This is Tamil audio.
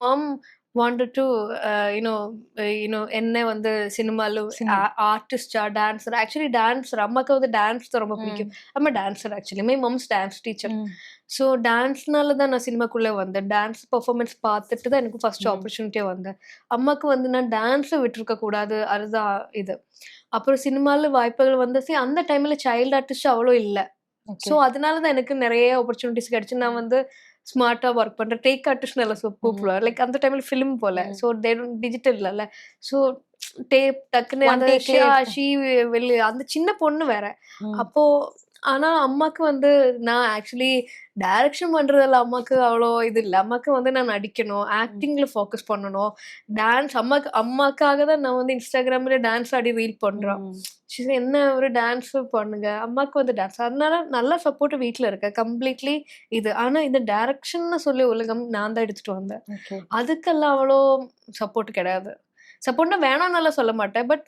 mom wanted to என்ன வந்து சினிமால ஆர்டிஸ்டா டான்சர் ஆக்சுவலி டான்சர் அம்மாக்கு வந்து டான்ஸ் தான் ரொம்ப பிடிக்கும். அம்மா dancer actually my mom's dance teacher. So டான்ஸ்னால தான் நான் சினிமாக்குள்ளே வந்தேன். டான்ஸ் பர்ஃபார்மன்ஸ் பார்த்துட்டு தான் எனக்கு ஃபர்ஸ்ட் ஆப்பர்ச்சுனிட்டியே வந்தேன். அம்மாக்கு வந்து நான் டான்ஸை விட்டுருக்க கூடாது அதுதான் இது. அப்புறம் சினிமால வாய்ப்புகள் வந்து அந்த டைம்ல சைல்டு ஆர்டிஸ்ட் அவ்வளோ இல்லை. ஸோ அதனால தான் எனக்கு நிறைய ஆப்பர்ச்சுனிட்டிஸ் கிடைச்சு. நான் வந்து ஸ்மார்ட்டா ஒர்க் பண்றேன். டேக் ஆர்டிஸ்ட் நல்லா கூப்பிடுவார். லைக் அந்த டைம்ல ஃபிலிம் போல. ஸோ டிஜிட்டல் இல்லல்ல. ஸோ டேப் டக்குன்னு அந்த அந்த சின்ன பொண்ணு வேற. அப்போ ஆனா அம்மாக்கு வந்து நான் ஆக்சுவலி டைரக்ஷன் பண்றதுல அம்மாக்கு அவ்வளோ இது இல்லை. அம்மாக்கு வந்து நான் நடிக்கணும், ஆக்டிங்ல ஃபோக்கஸ் பண்ணணும், டான்ஸ் அம்மாக்காக தான் நான் வந்து இன்ஸ்டாகிராம்ல டான்ஸ் ஆடி ரீல் பண்றேன். என்ன ஒரு டான்ஸ் பண்ணுங்க, அம்மாக்கு வந்து டான்ஸ். அதனால நல்ல சப்போர்ட் வீட்டுல இருக்க கம்ப்ளீட்லி இது. ஆனா இந்த டைரக்ஷன் சொல்லி உலகம் நான் தான் எடுத்துட்டு வந்தேன். அதுக்கெல்லாம் அவ்வளோ சப்போர்ட் கிடையாது. சப்போர்ட்னா வேணாம்னால சொல்ல மாட்டேன். பட்